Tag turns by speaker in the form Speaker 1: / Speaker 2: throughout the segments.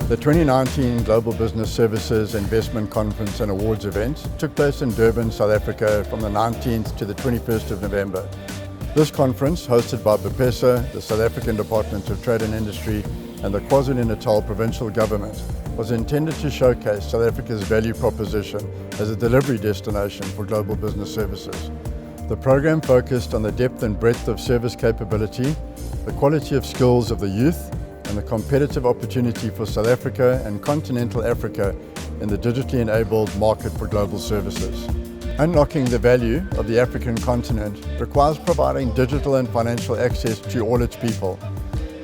Speaker 1: The 2019 Global Business Services Investment Conference and Awards event took place in Durban, South Africa from the 19th to the 21st of November. This conference, hosted by BPESA, the South African Department of Trade and Industry, and the KwaZulu-Natal Provincial Government, was intended to showcase South Africa's value proposition as a delivery destination for global business services. The program focused on the depth and breadth of service capability, the quality of skills of the youth, and the competitive opportunity for South Africa and continental Africa in the digitally enabled market for global services. Unlocking the value of the African continent requires providing digital and financial access to all its people.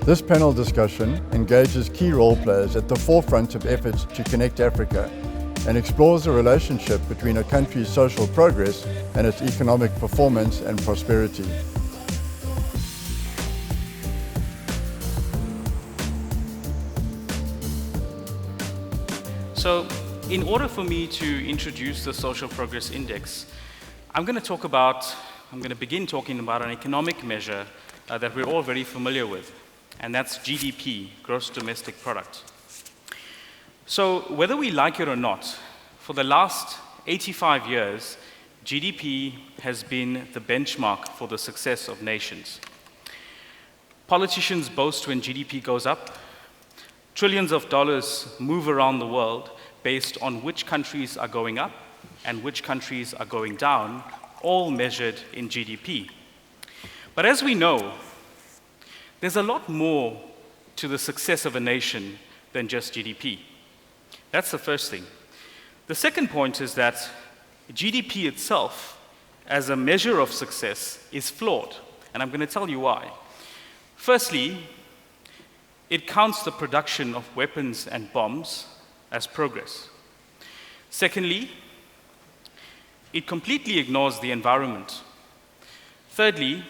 Speaker 1: This panel discussion engages key role players at the forefront of efforts to connect Africa and explores the relationship between a country's social progress and its economic performance and prosperity.
Speaker 2: So, in order for me to introduce the Social Progress Index, I'm going to begin talking about an economic measure that we're all very familiar with, and that's GDP, Gross Domestic Product. So, whether we like it or not, for the last 85 years, GDP has been the benchmark for the success of nations. Politicians boast when GDP goes up. Trillions of dollars move around the world based on which countries are going up and which countries are going down, all measured in GDP. But as we know, there's a lot more to the success of a nation than just GDP. That's the first thing. The second point is that GDP itself, as a measure of success, is flawed, and I'm going to tell you why. Firstly, it counts the production of weapons and bombs as progress. Secondly, it completely ignores the environment. Thirdly,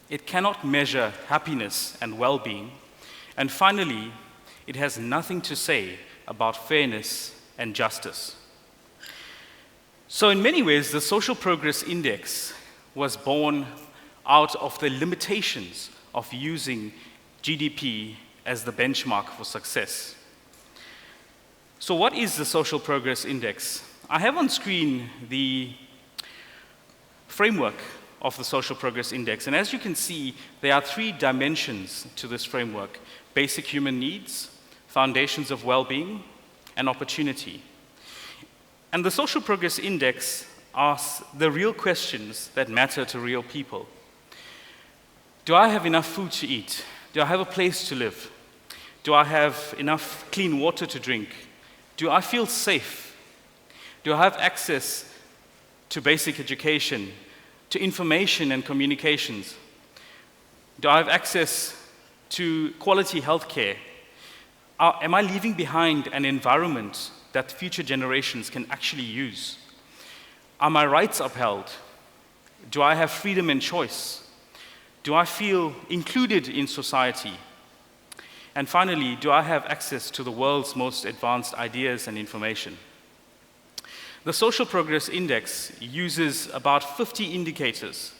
Speaker 2: it cannot measure happiness and well-being. And finally, it has nothing to say about fairness and justice. So in many ways, the Social Progress Index was born out of the limitations of using GDP as the benchmark for success. So what is the Social Progress Index? I have on screen the framework of the Social Progress Index, and as you can see, there are three dimensions to this framework: basic human needs, foundations of well-being, and opportunity. And the Social Progress Index asks the real questions that matter to real people. Do I have enough food to eat? Do I have a place to live? Do I have enough clean water to drink? Do I feel safe? Do I have access to basic education, to information and communications? Do I have access to quality healthcare? Am I leaving behind an environment that future generations can actually use? Are my rights upheld? Do I have freedom and choice? Do I feel included in society? And finally, do I have access to the world's most advanced ideas and information? The Social Progress Index uses about 50 indicators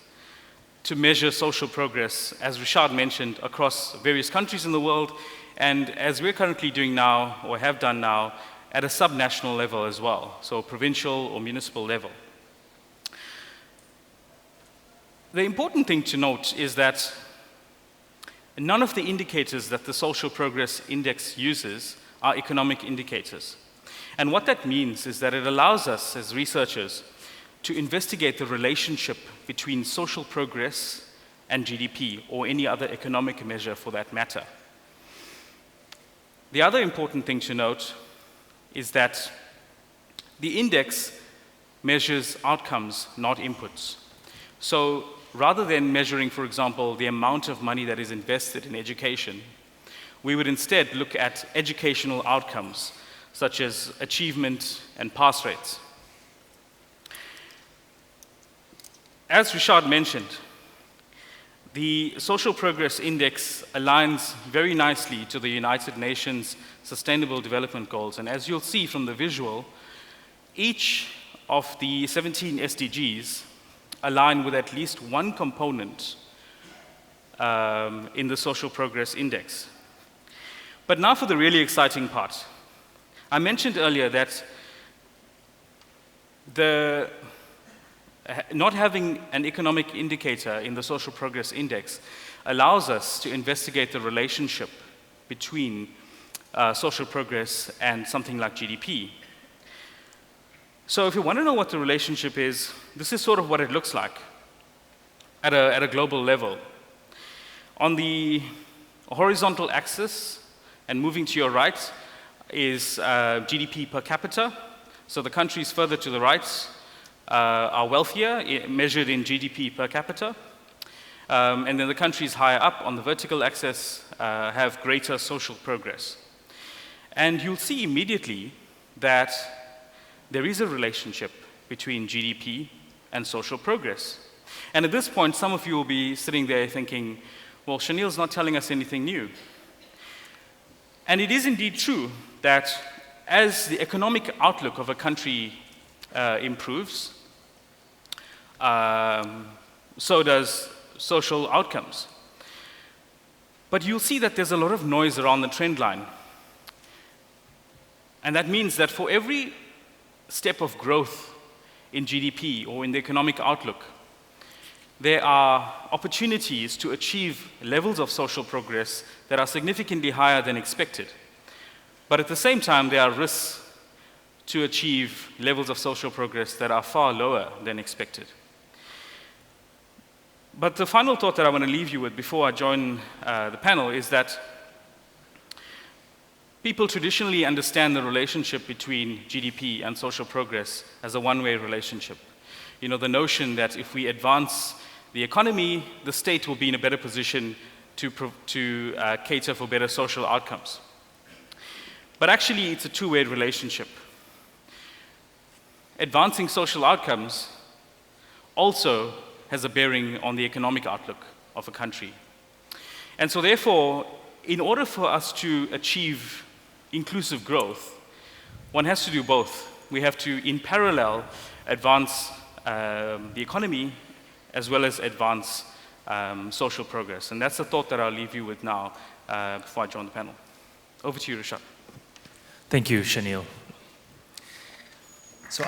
Speaker 2: to measure social progress, as Reshaad mentioned, across various countries in the world, and as we're currently doing now, or have done now, at a subnational level as well, so provincial or municipal level. The important thing to note is that none of the indicators that the Social Progress Index uses are economic indicators. And what that means is that it allows us as researchers to investigate the relationship between social progress and GDP, or any other economic measure for that matter. The other important thing to note is that the index measures outcomes, not inputs. So rather than measuring, for example, the amount of money that is invested in education, we would instead look at educational outcomes, such as achievement and pass rates. As Reshaad mentioned, the Social Progress Index aligns very nicely to the United Nations Sustainable Development Goals. And as you'll see from the visual, each of the 17 SDGs align with at least one component in the Social Progress Index. But now for the really exciting part. I mentioned earlier that not having an economic indicator in the Social Progress Index allows us to investigate the relationship between social progress and something like GDP. So if you want to know what the relationship is, this is sort of what it looks like at a global level. On the horizontal axis, and moving to your right, is GDP per capita. So the countries further to the right are wealthier, measured in GDP per capita. And then the countries higher up on the vertical axis have greater social progress. And you'll see immediately that there is a relationship between GDP and social progress. And at this point, some of you will be sitting there thinking, well, Shaneel's not telling us anything new. And it is indeed true that as the economic outlook of a country improves, so does social outcomes. But you'll see that there's a lot of noise around the trend line. And that means that for every step of growth in GDP or in the economic outlook, there are opportunities to achieve levels of social progress that are significantly higher than expected. But at the same time, there are risks to achieve levels of social progress that are far lower than expected. But the final thought that I want to leave you with before I join the panel is that people traditionally understand the relationship between GDP and social progress as a one-way relationship. You know, the notion that if we advance the economy, the state will be in a better position to cater for better social outcomes. But actually, it's a two-way relationship. Advancing social outcomes also has a bearing on the economic outlook of a country. And so therefore, in order for us to achieve inclusive growth, one has to do both. We have to, in parallel, advance the economy as well as advance social progress. And that's the thought that I'll leave you with now before I join the panel. Over to you, Reshaad.
Speaker 3: Thank you, Shaneel. So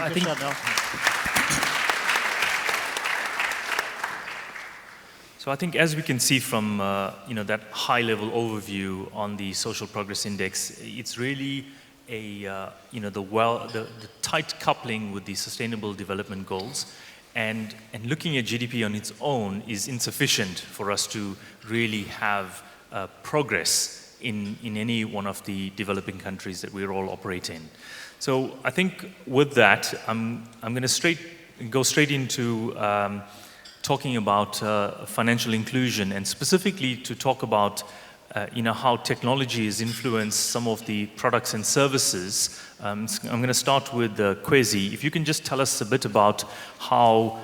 Speaker 3: I think as we can see from that high-level overview on the Social Progress Index, it's really the tight coupling with the Sustainable Development Goals, and looking at GDP on its own is insufficient for us to really have progress in any one of the developing countries that we're all operating in. So I think with that, I'm going to go straight into talking about financial inclusion, and specifically to talk about how technology has influenced some of the products and services. I'm going to start with Khwezi. If you can just tell us a bit about how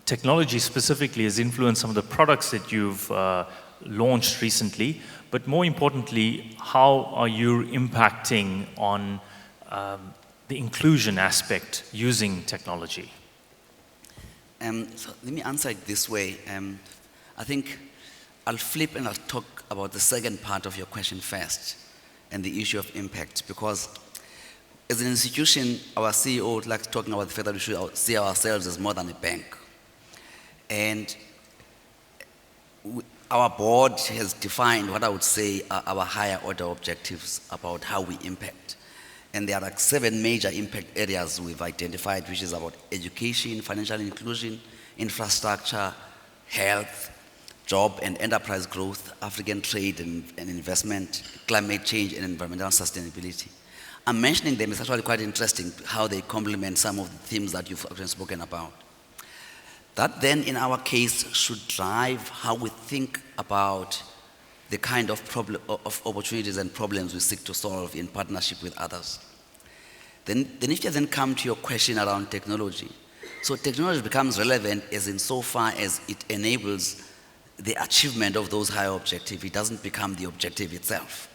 Speaker 3: technology specifically has influenced some of the products that you've launched recently, but more importantly, how are you impacting on the inclusion aspect using technology?
Speaker 4: So let me answer it this way. I think I'll flip and I'll talk about the second part of your question first, and the issue of impact, because as an institution, our CEO likes talking about the fact that we should see ourselves as more than a bank. And our board has defined what I would say are our higher order objectives about how we impact. And there are like 7 major impact areas we've identified, which is about education, financial inclusion, infrastructure, health, job and enterprise growth, African trade and investment, climate change and environmental sustainability. I'm mentioning them, it's actually quite interesting how they complement some of the themes that you've actually spoken about. That then, in our case, should drive how we think about the kind of opportunities and problems we seek to solve in partnership with others. Then if you then come to your question around technology, so technology becomes relevant as insofar as it enables the achievement of those higher objectives. It doesn't become the objective itself.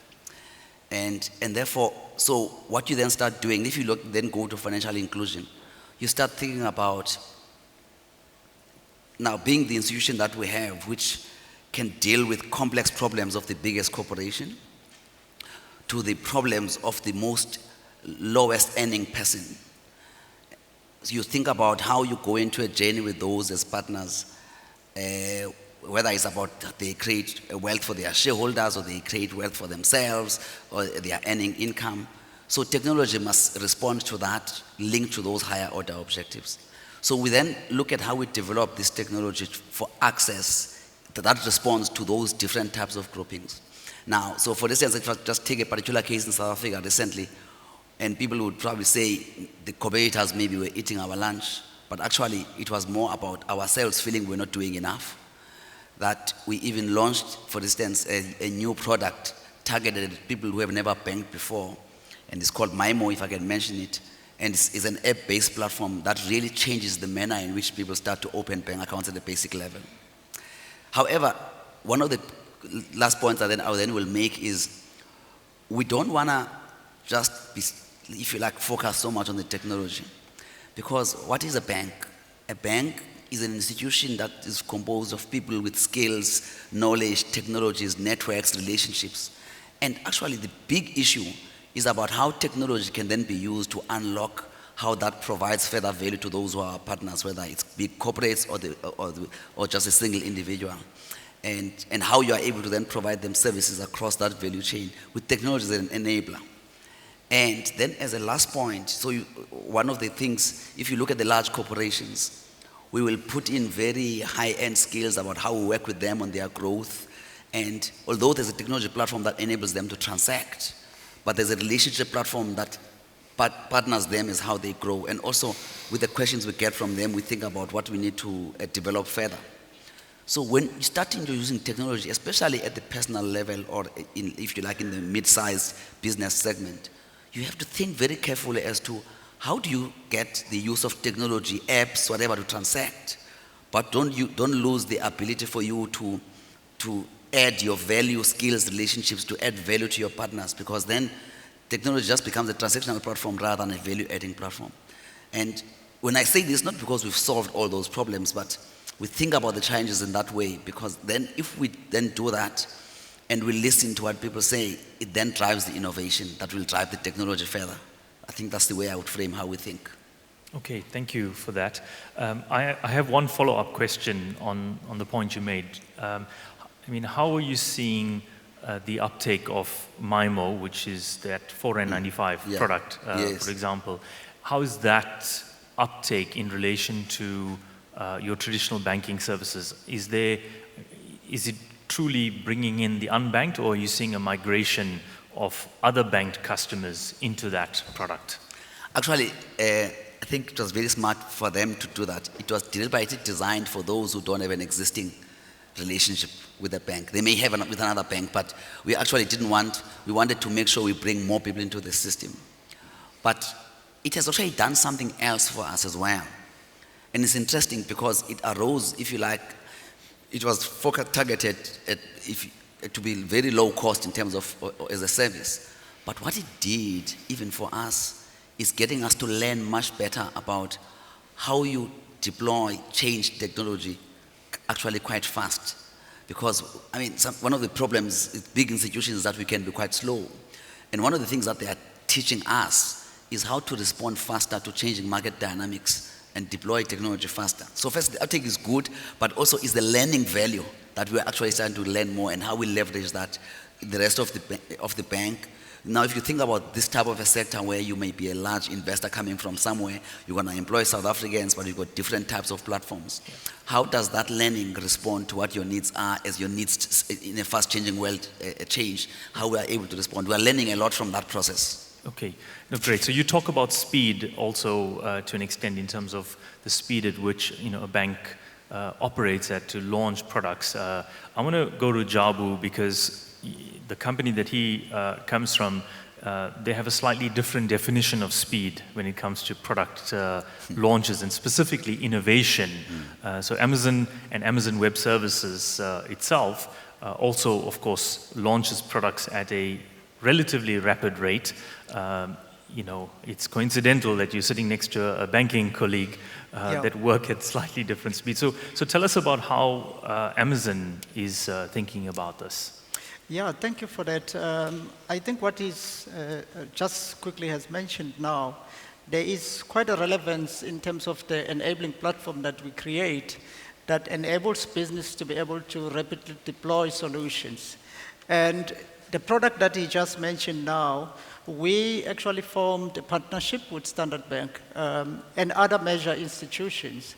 Speaker 4: And therefore, so what you then start doing, if you then go to financial inclusion, you start thinking about now being the institution that we have, which can deal with complex problems of the biggest corporation, to the problems of the most lowest earning person. So you think about how you go into a journey with those as partners, whether it's about they create wealth for their shareholders or they create wealth for themselves or they are earning income. So technology must respond to that, linked to those higher order objectives. So we then look at how we develop this technology for access that responds to those different types of groupings. Now, so for instance, if I just take a particular case in South Africa recently, and people would probably say the competitors maybe were eating our lunch, but actually it was more about ourselves feeling we're not doing enough. That we even launched, for instance, a new product targeted at people who have never banked before, and it's called MIMO, if I can mention it. And it's an app-based platform that really changes the manner in which people start to open bank accounts at the basic level. However, one of the last points that I then will make is we don't want to just be, if you like, focus so much on the technology. Because what is a bank? A bank is an institution that is composed of people with skills, knowledge, technologies, networks, relationships. And actually the big issue is about how technology can then be used to unlock how that provides further value to those who are partners, whether it's big corporates or just a single individual. And how you are able to then provide them services across that value chain with technology as an enabler. And then as a last point, so one of the things, if you look at the large corporations, we will put in very high-end skills about how we work with them on their growth. And although there's a technology platform that enables them to transact, but there's a relationship platform that partners them as how they grow. And also with the questions we get from them, we think about what we need to develop further. So when you start using technology, especially at the personal level or if you like in the mid-sized business segment, you have to think very carefully as to how do you get the use of technology, apps, whatever, to transact, but don't lose the ability for you to add your value, skills, relationships, to add value to your partners, because then technology just becomes a transactional platform rather than a value-adding platform. And when I say this, not because we've solved all those problems, but we think about the challenges in that way, because then if we then do that and we listen to what people say, it then drives the innovation that will drive the technology further. I think that's the way I would frame how we think.
Speaker 3: Okay, thank you for that. I have one follow-up question on the point you made. I mean, how are you seeing the uptake of MIMO, which is that $4.95 product, yes, for example? How is that uptake in relation to your traditional banking services? Is it truly bringing in the unbanked, or are you seeing a migration of other banked customers into that product?
Speaker 4: Actually, I think it was very smart for them to do that. It was deliberately designed for those who don't have an existing relationship with a bank. They may have with another bank, but we actually we wanted to make sure we bring more people into the system. But it has actually done something else for us as well. And it's interesting because it arose, if you like, it was targeted to be very low cost in terms of as a service. But what it did, even for us, is getting us to learn much better about how you deploy, change technology actually quite fast. Because, I mean, one of the problems with big institutions is that we can be quite slow. And one of the things that they are teaching us is how to respond faster to changing market dynamics and deploy technology faster. So first, the uptake is good, but also is the learning value that we're actually starting to learn more, and how we leverage that in the rest of the bank. Now, if you think about this type of a sector where you may be a large investor coming from somewhere, you're going to employ South Africans, but you've got different types of platforms. Yeah. How does that learning respond to what your needs are as your needs in a fast-changing world change? How we are able to respond? We are learning a lot from that process.
Speaker 3: Okay, no, great. So you talk about speed also to an extent in terms of the speed at which a bank operates at to launch products. I want to go to Jabu because the company that he comes from, they have a slightly different definition of speed when it comes to product launches and specifically innovation. So Amazon and Amazon Web Services itself also, of course, launches products at a relatively rapid rate. It's coincidental that you're sitting next to a banking colleague that work at slightly different speeds. So tell us about how Amazon is thinking about this.
Speaker 5: Yeah, thank you for that. I think what is just quickly has mentioned now, there is quite a relevance in terms of the enabling platform that we create that enables business to be able to rapidly deploy solutions. And the product that he just mentioned now, we actually formed a partnership with Standard Bank and other major institutions,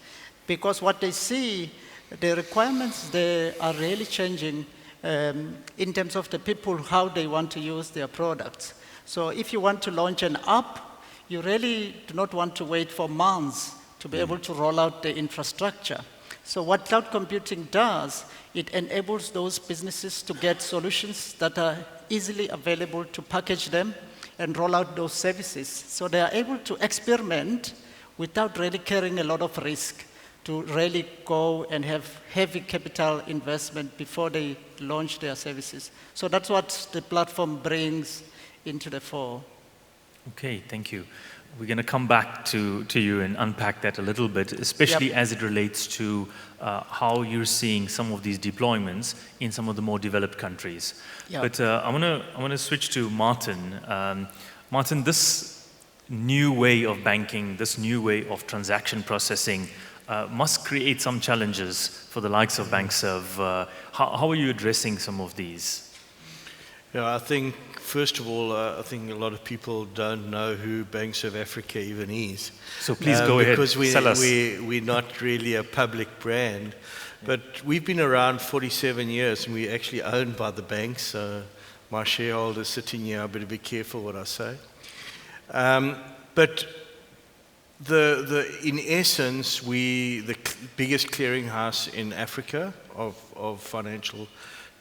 Speaker 5: because what they see, the requirements there are really changing in terms of the people, how they want to use their products. So if you want to launch an app, you really do not want to wait for months to be able to roll out the infrastructure. So what cloud computing does, it enables those businesses to get solutions that are easily available to package them and roll out those services. So they are able to experiment without really carrying a lot of risk, to really go and have heavy capital investment before they launch their services. So that's what the platform brings into the fore.
Speaker 3: Okay, thank you. We're going to come back to you and unpack that a little bit, especially as it relates to how you're seeing some of these deployments in some of the more developed countries. But I want to switch to Martin. Martin, this new way of banking, this new way of transaction processing must create some challenges for the likes of BankServ. How are you addressing some of these?
Speaker 6: Yeah, I think, first of all, I think a lot of people don't know who BankservAfrica even is.
Speaker 3: So please go ahead,
Speaker 6: because
Speaker 3: tell us.
Speaker 6: We're not really a public brand, but we've been around 47 years, and we're actually owned by the banks. So my shareholders sitting here, I better be careful what I say. But in essence, we the biggest clearinghouse in Africa of financial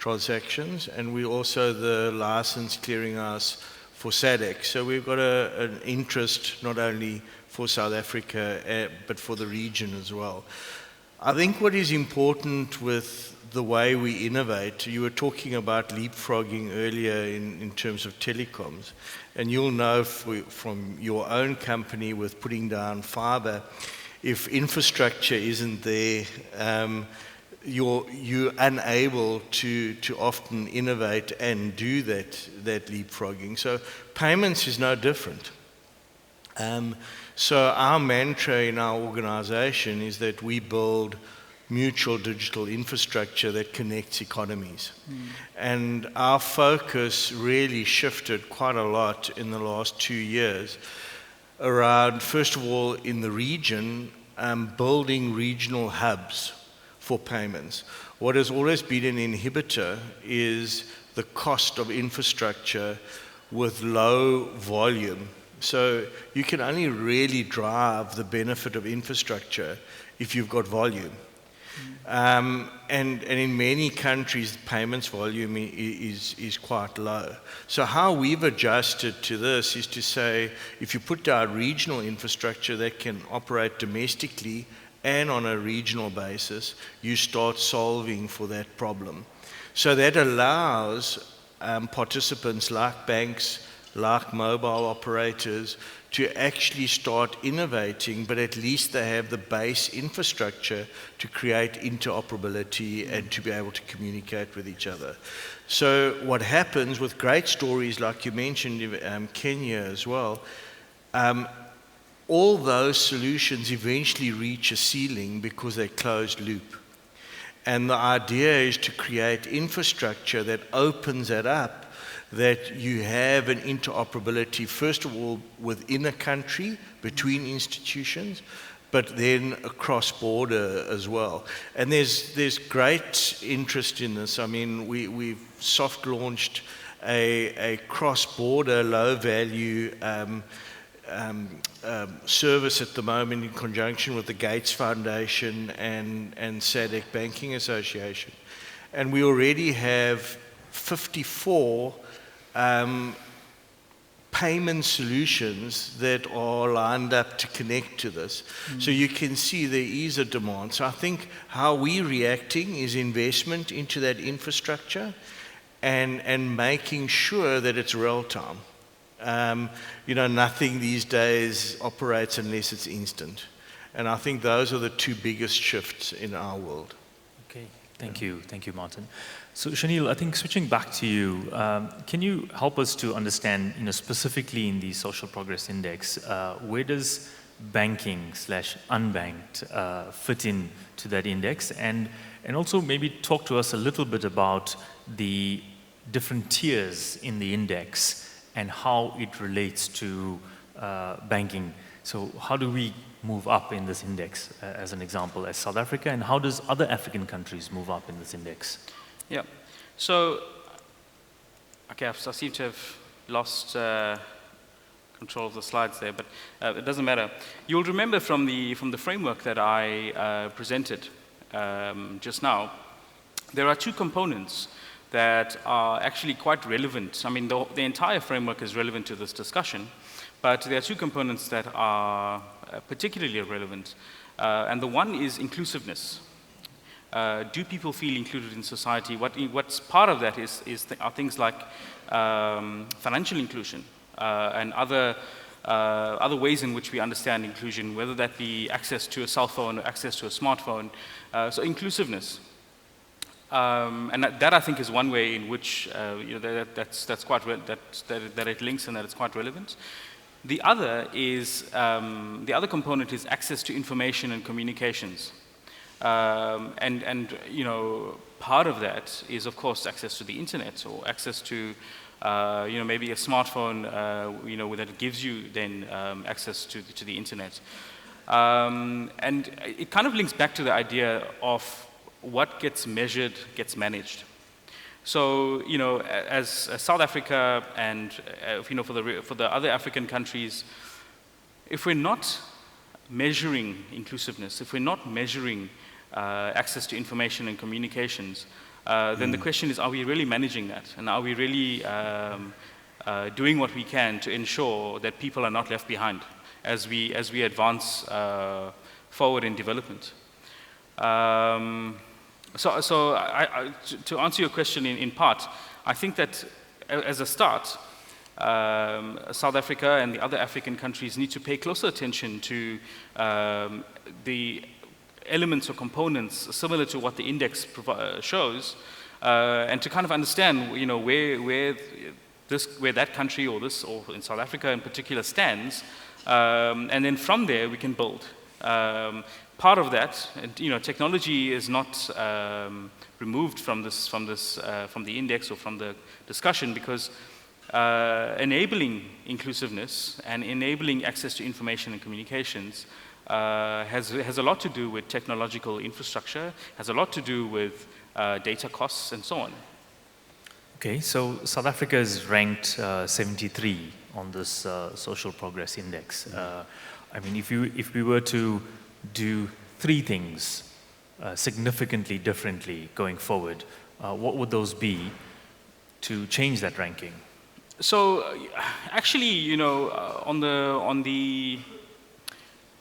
Speaker 6: transactions, and we're also the licensed clearinghouse for SADC. So we've got an interest not only for South Africa, but for the region as well. I think what is important with the way we innovate, you were talking about leapfrogging earlier in terms of telecoms, and you'll know from your own company with putting down fiber, if infrastructure isn't there, you're unable to often innovate and do that leapfrogging. So payments is no different. So our mantra in our organization is that we build mutual digital infrastructure that connects economies. And our focus really shifted quite a lot in the last 2 years around, first of all, in the region, building regional hubs for payments. What has always been an inhibitor is the cost of infrastructure with low volume. So you can only really drive the benefit of infrastructure if you've got volume. And in many countries, payments volume is quite low. So how we've adjusted to this is to say, if you put down regional infrastructure that can operate domestically and on a regional basis, you start solving for that problem. So that allows participants like banks, like mobile operators, to actually start innovating, but at least they have the base infrastructure to create interoperability and to be able to communicate with each other. So what happens with great stories like you mentioned, Kenya as well, all those solutions eventually reach a ceiling because they're closed loop. And the idea is to create infrastructure that opens it up, that you have an interoperability, first of all, within a country, between institutions, but then across border as well. And there's great interest in this. I mean, we've soft launched a cross-border, low-value service at the moment in conjunction with the Gates Foundation and SADC Banking Association. And we already have 54 payment solutions that are lined up to connect to this. So you can see there is a demand. So I think how we're reacting is investment into that infrastructure and making sure that it's real time. Nothing these days operates unless it's instant. And I think those are the two biggest shifts in our world.
Speaker 3: Okay, Thank you, Martin. So Shaneel, I think switching back to you, can you help us to understand, specifically in the Social Progress Index, where does banking/unbanked fit in to that index, and also maybe talk to us a little bit about the different tiers in the index and how it relates to banking. So how do we move up in this index, as an example, as South Africa, and how does other African countries move up in this index?
Speaker 2: Yeah. So, okay, I seem to have lost control of the slides there, but it doesn't matter. You'll remember from the framework that I presented just now, there are two components that are actually quite relevant. I mean, the entire framework is relevant to this discussion, but there are two components that are particularly relevant, and the one is inclusiveness. Do people feel included in society? What's part of that are things like financial inclusion and other ways in which we understand inclusion, whether that be access to a cell phone or access to a smartphone. So inclusiveness. And that I think is one way in which that's quite that it links and that it's quite relevant. The other is the other component is access to information and communications, and part of that is of course access to the internet or access to maybe a smartphone that gives you then access to the internet, and it kind of links back to the idea of what gets measured gets managed. So, as South Africa and, for the other African countries, if we're not measuring inclusiveness, if we're not measuring access to information and communications, then the question is, are we really managing that? And are we really doing what we can to ensure that people are not left behind as we advance forward in development? So to answer your question in part, I think that as a start, South Africa and the other African countries need to pay closer attention to the elements or components similar to what the index shows, and to kind of understand, where that country or in South Africa in particular stands, and then from there we can build. Part of that, technology is not removed from the index or from the discussion, because enabling inclusiveness and enabling access to information and communications has a lot to do with technological infrastructure, has a lot to do with data costs and so on.
Speaker 3: Okay, so South Africa is ranked 73 on this Social Progress Index. I mean, if we were to do three things significantly differently going forward, what would those be to change that ranking?
Speaker 2: So actually, on the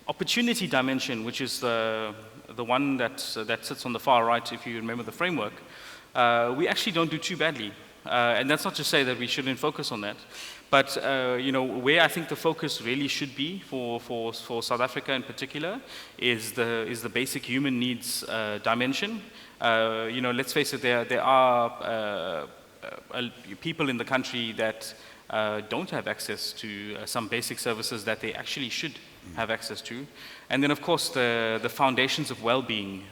Speaker 2: opportunity dimension, which is the one that sits on the far right, if you remember the framework, we actually don't do too badly. And that's not to say that we shouldn't focus on that. But where I think the focus really should be for South Africa in particular is the basic human needs dimension. Let's face it, there are people in the country that don't have access to some basic services that they actually should have access to. And then of course the foundations of well-being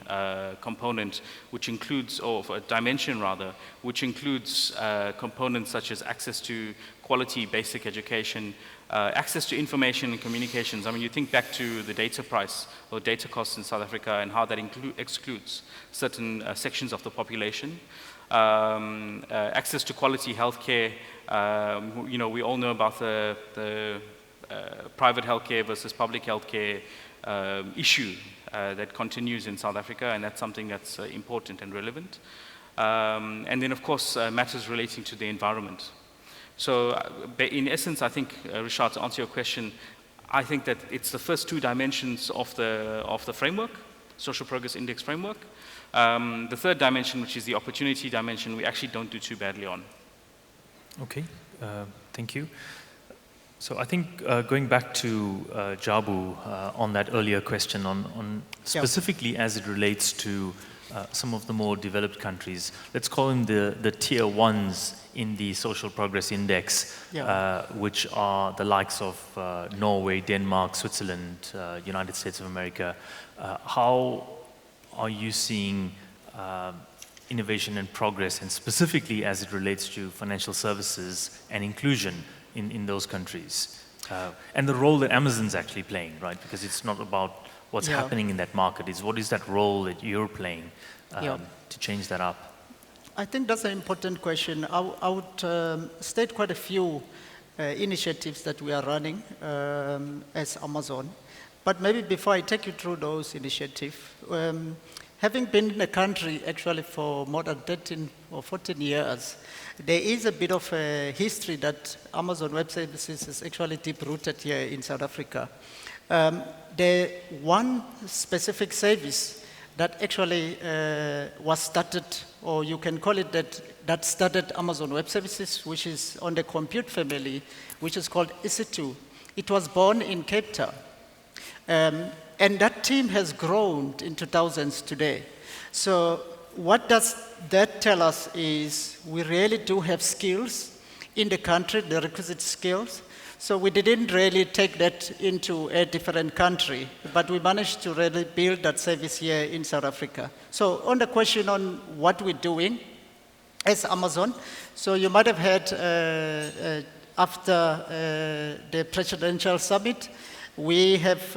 Speaker 2: component, which includes, or a dimension rather, which includes components such as access to quality basic education, access to information and communications. I mean, you think back to the data price or data costs in South Africa and how that excludes certain sections of the population. Access to quality healthcare. We all know about the private healthcare versus public healthcare issue that continues in South Africa, and that's something that's important and relevant. And then, of course, matters relating to the environment. So, in essence, I think, Reshaad, to answer your question, I think that it's the first two dimensions of the framework, Social Progress Index framework. The third dimension, which is the opportunity dimension, we actually don't do too badly on.
Speaker 3: Okay, thank you. So I think going back to Jabu on that earlier question on specifically as it relates to some of the more developed countries, let's call them the tier 1s in the Social Progress Index, which are the likes of Norway, Denmark, Switzerland, United States of America. How are you seeing innovation and progress, and specifically as it relates to financial services and inclusion in those countries? And the role that Amazon's actually playing, right? Because it's not about what's happening in that market, it's what is that role that you're playing to change that up?
Speaker 5: I think that's an important question. I would state quite a few initiatives that we are running as Amazon. But maybe before I take you through those initiatives, having been in the country actually for more than 13 or 14 years, there is a bit of a history that Amazon Web Services is actually deep-rooted here in South Africa. The one specific service that actually was started, or you can call it that started Amazon Web Services, which is on the compute family, which is called EC2. It was born in Cape Town. And that team has grown into thousands today. So what does that tell us is we really do have skills in the country, the requisite skills. So we didn't really take that into a different country, but we managed to really build that service here in South Africa. So on the question on what we're doing as Amazon, so you might have heard after the presidential summit, we have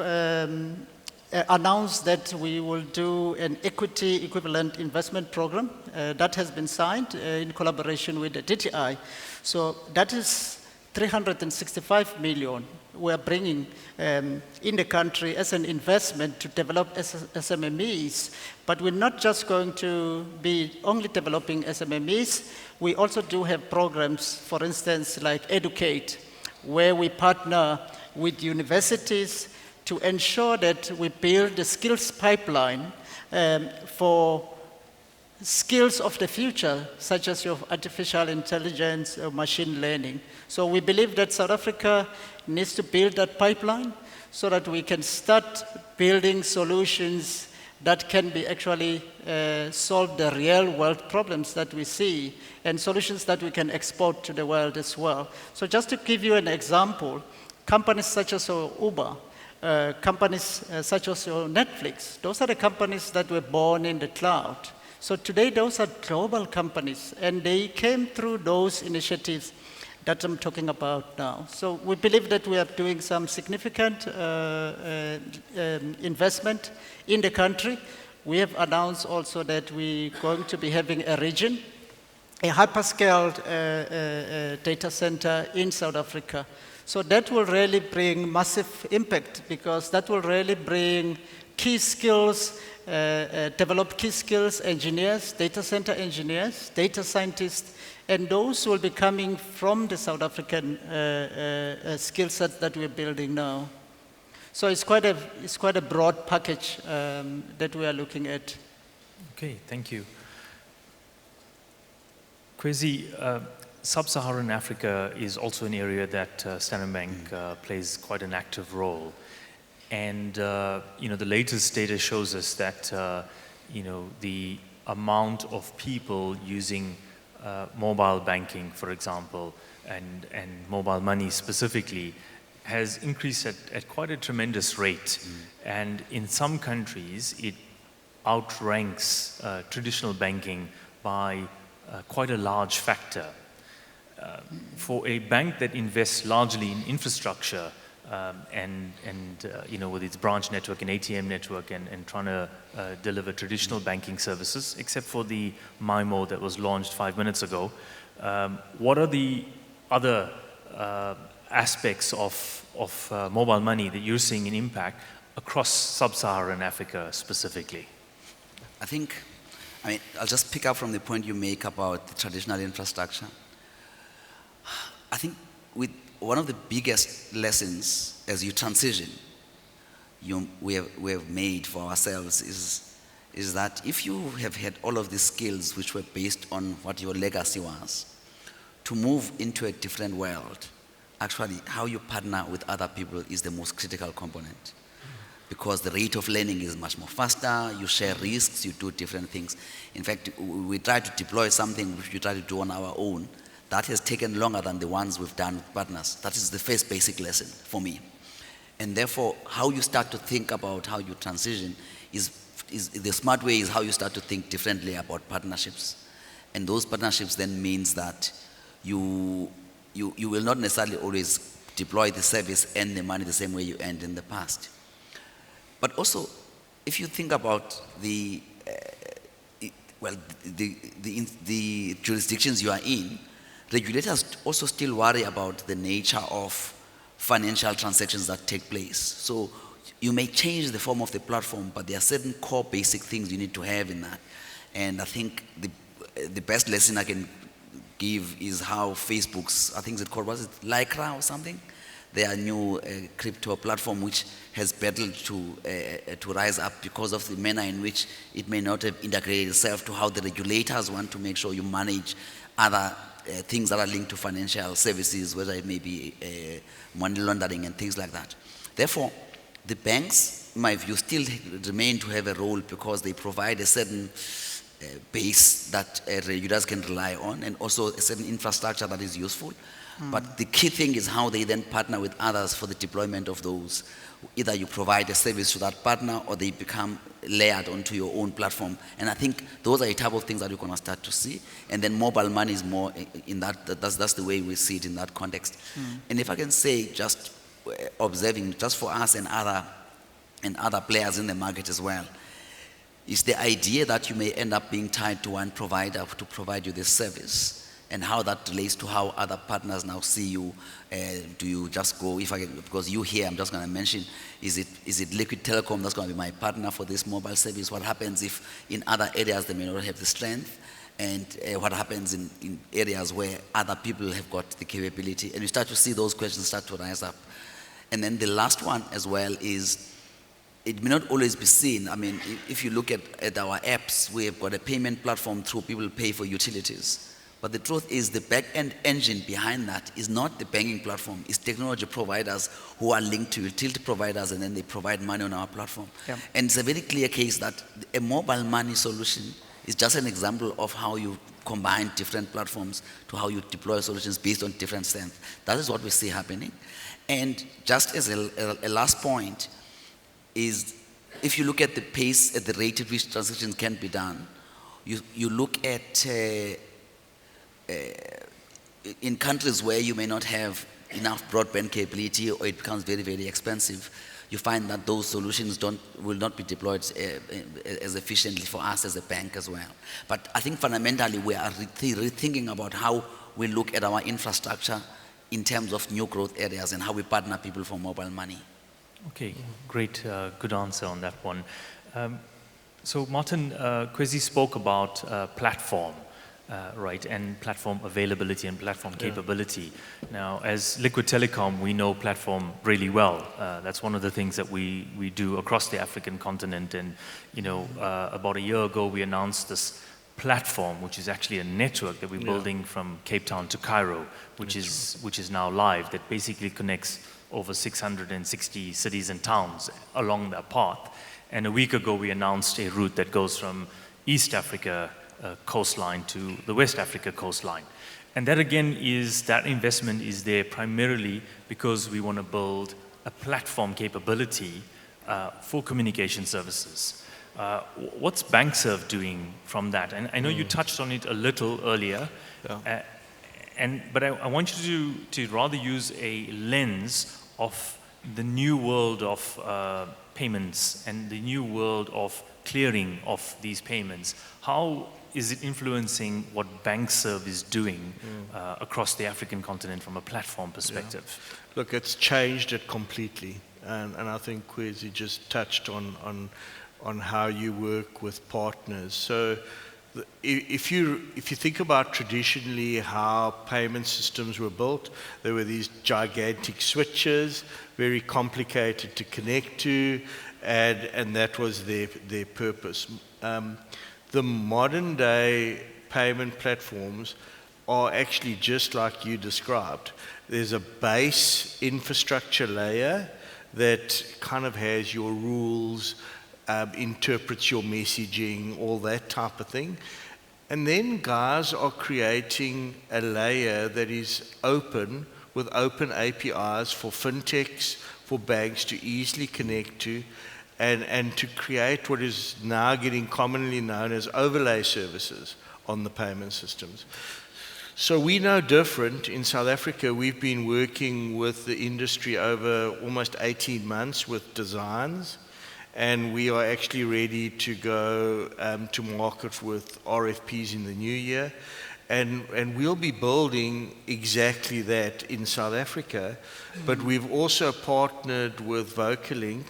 Speaker 5: announced that we will do an equity equivalent investment program that has been signed in collaboration with the DTI. So that is 365 million we are bringing in the country as an investment to develop SMMEs. But we're not just going to be only developing SMMEs. We also do have programs, for instance, like Educate, where we partner with universities to ensure that we build the skills pipeline for skills of the future, such as your artificial intelligence or machine learning. So we believe that South Africa needs to build that pipeline so that we can start building solutions that can be actually solve the real world problems that we see, and solutions that we can export to the world as well. So just to give you an example, companies such as Uber, companies such as Netflix, those are the companies that were born in the cloud. So today, those are global companies, and they came through those initiatives that I'm talking about now. So we believe that we are doing some significant investment in the country. We have announced also that we're going to be having a region, a hyperscale data center in South Africa. So that will really bring massive impact, because that will really bring key skills, develop key skills engineers, data center engineers, data scientists, and those will be coming from the South African skill set that we're building now. So it's quite a broad package that we are looking at.
Speaker 3: Okay, thank you. Kwezi, Sub-Saharan Africa is also an area that Standard Bank plays quite an active role. And the latest data shows us that the amount of people using mobile banking, for example, and mobile money specifically, has increased at quite a tremendous rate. And in some countries, it outranks traditional banking by quite a large factor. For a bank that invests largely in infrastructure, with its branch network and ATM network and trying to deliver traditional banking services, except for the MIMO that was launched 5 minutes ago, what are the other aspects of mobile money that you're seeing an impact across Sub-Saharan Africa specifically?
Speaker 4: I'll just pick up from the point you make about the traditional infrastructure. I think with one of the biggest lessons as you transition, we have made for ourselves is that if you have had all of these skills which were based on what your legacy was, to move into a different world, actually how you partner with other people is the most critical component. because the rate of learning is much more faster, you share risks, you do different things. In fact, we try to deploy something which we try to do on our own. That has taken longer than the ones we've done with partners. That is the first basic lesson for me. And therefore, how you start to think about how you transition is the smart way is how you start to think differently about partnerships. And those partnerships then means that you will not necessarily always deploy the service and the money the same way you earned in the past. But also, if you think about the jurisdictions you are in, regulators also still worry about the nature of financial transactions that take place. So you may change the form of the platform, but there are certain core basic things you need to have in that. And I think the best lesson I can give is how Facebook's, I think it's called, was it Lycra or something? Their new crypto platform, which has battled to rise up because of the manner in which it may not have integrated itself to how the regulators want to make sure you manage other things that are linked to financial services, whether it may be money laundering and things like that. Therefore, the banks, in my view, still remain to have a role because they provide a certain base that regulators can rely on, and also a certain infrastructure that is useful. But the key thing is how they then partner with others for the deployment of those. Either you provide a service to that partner or they become layered onto your own platform. And I think those are the type of things that you're going to start to see. And then mobile money is more in that's the way we see it in that context. And if I can say, just observing, just for us and other players in the market as well, is the idea that you may end up being tied to one provider to provide you this service, and how that relates to how other partners now see you. Do you just go, because you here, I'm just going to mention, is it Liquid Telecom that's going to be my partner for this mobile service? What happens if in other areas they may not have the strength? And what happens in areas where other people have got the capability? And you start to see those questions start to rise up. And then the last one as well is, it may not always be seen. I mean, if you look at our apps, we have got a payment platform through people pay for utilities. But the truth is the back-end engine behind that is not the banking platform. It's technology providers who are linked to utility providers, and then they provide money on our platform. Yeah. And it's a very clear case that a mobile money solution is just an example of how you combine different platforms to how you deploy solutions based on different strengths. That is what we see happening. And just as a last point is, if you look at the pace, at the rate at which transactions can be done, you look at in countries where you may not have enough broadband capability, or it becomes very, very expensive, you find that those solutions will not be deployed as efficiently for us as a bank as well. But I think fundamentally we are rethinking about how we look at our infrastructure in terms of new growth areas and how we partner people for mobile money.
Speaker 3: Okay, great, good answer on that one. So Martin, Khwezi spoke about platform. Right, and platform availability and platform capability. Now, as Liquid Telecom, we know platform really well. That's one of the things that we do across the African continent. And, you know, about a year ago, we announced this platform, which is actually a network that we're building from Cape Town to Cairo, which is now live, that basically connects over 660 cities and towns along that path. And a week ago, we announced a route that goes from East Africa coastline to the West Africa coastline. And that again that investment is there primarily because we want to build a platform capability for communication services. What's BankServ doing from that? And I know you touched on it a little earlier, but I want you to rather use a lens of the new world of payments and the new world of clearing of these payments. How is it influencing what BankServ is doing across the African continent from a platform perspective?
Speaker 6: Yeah. Look, it's changed it completely. And I think Khwezi just touched on how you work with partners. So if you think about traditionally how payment systems were built, there were these gigantic switches, very complicated to connect to, and that was their purpose. The modern day payment platforms are actually just like you described. There's a base infrastructure layer that kind of has your rules, interprets your messaging, all that type of thing. And then guys are creating a layer that is open, with open APIs for fintechs, for banks to easily connect to, and to create what is now getting commonly known as overlay services on the payment systems. So we're no different. In South Africa, we've been working with the industry over almost 18 months with designs, and we are actually ready to go to market with RFPs in the new year. And we'll be building exactly that in South Africa, but we've also partnered with Vocalink,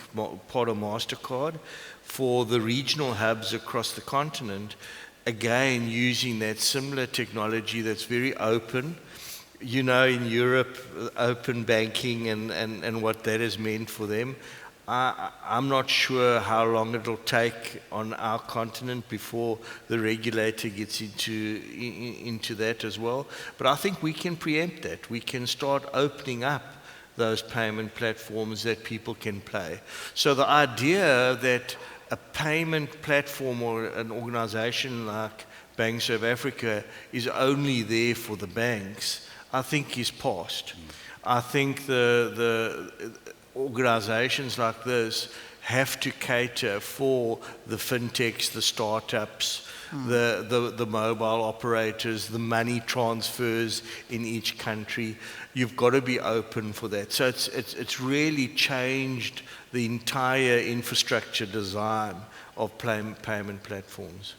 Speaker 6: part of MasterCard, for the regional hubs across the continent, again using that similar technology that's very open. You know, in Europe, open banking and what that has meant for them. I'm not sure how long it'll take on our continent before the regulator gets into that as well. But I think we can preempt that. We can start opening up those payment platforms that people can play. So the idea that a payment platform or an organization like BankservAfrica is only there for the banks, I think is past. I think the organizations like this have to cater for the fintechs, the startups, the mobile operators, the money transfers in each country. You've got to be open for that. So it's really changed the entire infrastructure design of payment platforms.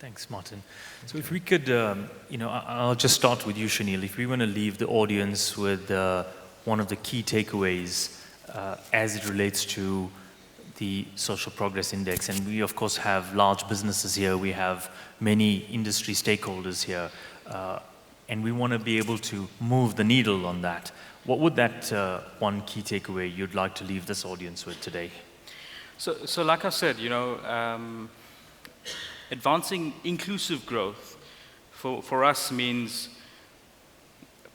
Speaker 3: Thanks, Martin. So if we could, I'll just start with you, Shaneel. If we want to leave the audience with one of the key takeaways as it relates to the Social Progress Index, and we of course have large businesses here, we have many industry stakeholders here, and we want to be able to move the needle on that. What would that one key takeaway you'd like to leave this audience with today?
Speaker 2: So like I said, advancing inclusive growth for us means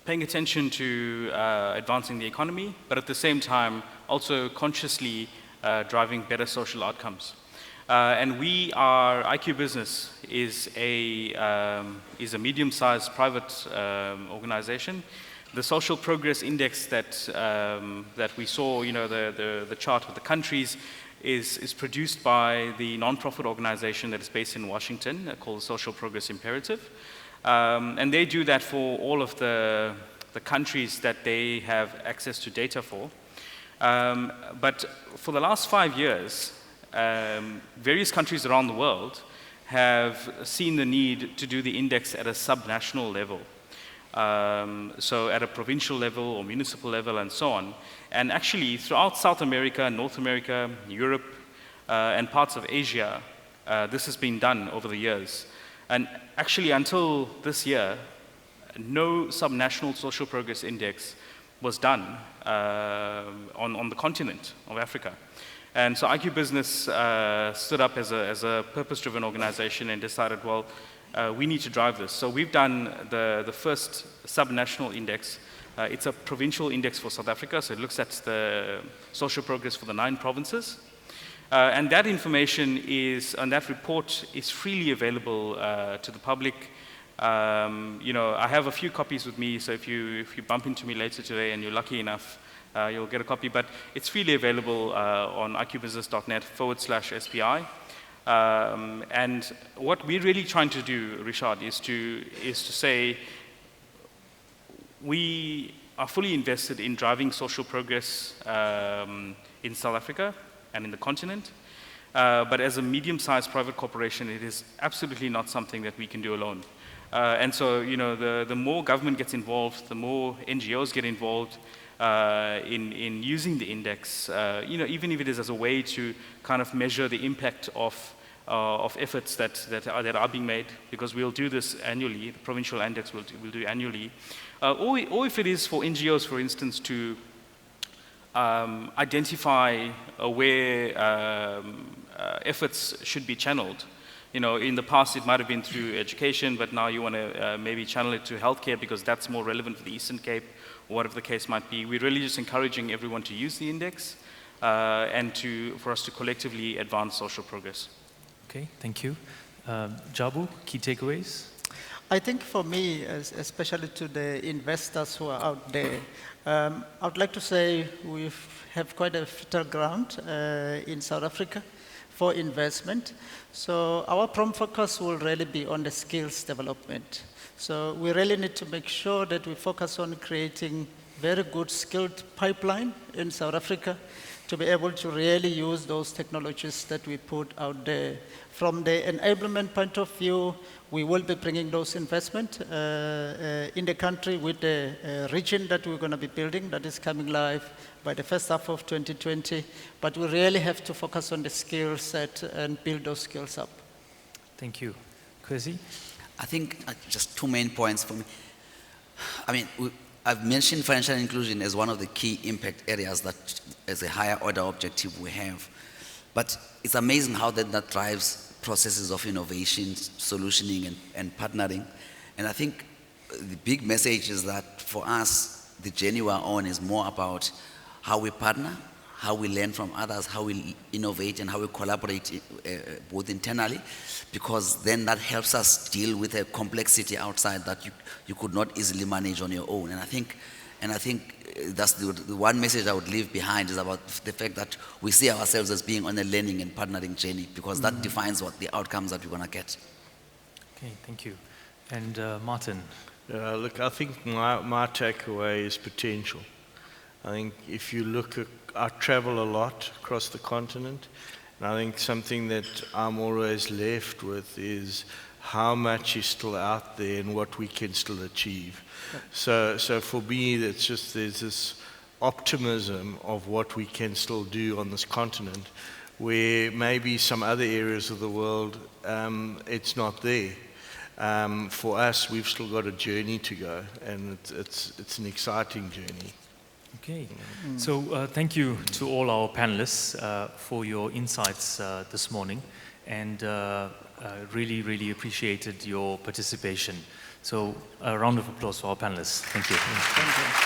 Speaker 2: paying attention to advancing the economy, but at the same time also consciously driving better social outcomes. And IQ Business is a medium-sized private organization. The Social Progress Index that we saw, the chart with the countries, is produced by the non-profit organization that is based in Washington called the Social Progress Imperative. And they do that for all of the countries that they have access to data for. But for the last 5 years, various countries around the world have seen the need to do the index at a subnational level. So at a provincial level or municipal level and so on. And actually throughout South America, North America, Europe, and parts of Asia, this has been done over the years. And actually until this year, no subnational social progress index was done on the continent of Africa. And so IQ Business stood up as a purpose-driven organization and decided, well, we need to drive this. So we've done the first subnational index. It's a provincial index for South Africa, so it looks at the social progress for the 9 provinces. And that information and that report is freely available to the public. I have a few copies with me, so if you bump into me later today and you're lucky enough, you'll get a copy. But it's freely available on iqbusiness.net/SPI. And what we're really trying to do, Reshaad, is to say we are fully invested in driving social progress in South Africa and in the continent. But as a medium-sized private corporation, it is absolutely not something that we can do alone. And so, the more government gets involved, the more NGOs get involved in using the index, even if it is as a way to kind of measure the impact of efforts that are being made, because we'll do this annually, the provincial index we'll do annually. Or if it is for NGOs, for instance, to identify where efforts should be channeled. In the past it might have been through education, but now you want to maybe channel it to healthcare because that's more relevant for the Eastern Cape, or whatever the case might be. We're really just encouraging everyone to use the index. and for us to collectively advance social progress.
Speaker 3: Okay, thank you. Jabu, key takeaways?
Speaker 5: I think for me, especially to the investors who are out there, I would like to say we have quite a fertile ground in South Africa for investment. So our prompt focus will really be on the skills development. So we really need to make sure that we focus on creating very good skilled pipeline in South Africa to be able to really use those technologies that we put out there. From the enablement point of view, we will be bringing those investment in the country with the region that we're going to be building that is coming live by the first half of 2020. But we really have to focus on the skill set and build those skills up.
Speaker 3: Thank you. Khwezi?
Speaker 4: I think just two main points for me. I mean, I've mentioned financial inclusion as one of the key impact areas that as a higher order objective we have. But it's amazing how that drives processes of innovation, solutioning, and partnering. And I think the big message is that for us, the journey we're on is more about how we partner, how we learn from others, how we innovate, and how we collaborate both internally, because then that helps us deal with a complexity outside that you could not easily manage on your own. And I think that's the one message I would leave behind is about the fact that we see ourselves as being on a learning and partnering journey, because that defines what the outcomes that we're going to get.
Speaker 3: Okay, thank you. And Martin?
Speaker 6: Look, I think my takeaway is potential. I think if you look at, I travel a lot across the continent, and I think something that I'm always left with is how much is still out there and what we can still achieve. So for me, there's this optimism of what we can still do on this continent, where maybe some other areas of the world, it's not there. For us, we've still got a journey to go, and it's an exciting journey.
Speaker 3: Okay, so thank you to all our panelists for your insights this morning, and really, really appreciated your participation. So a round of applause for our panelists. Thank you.
Speaker 5: Thank you.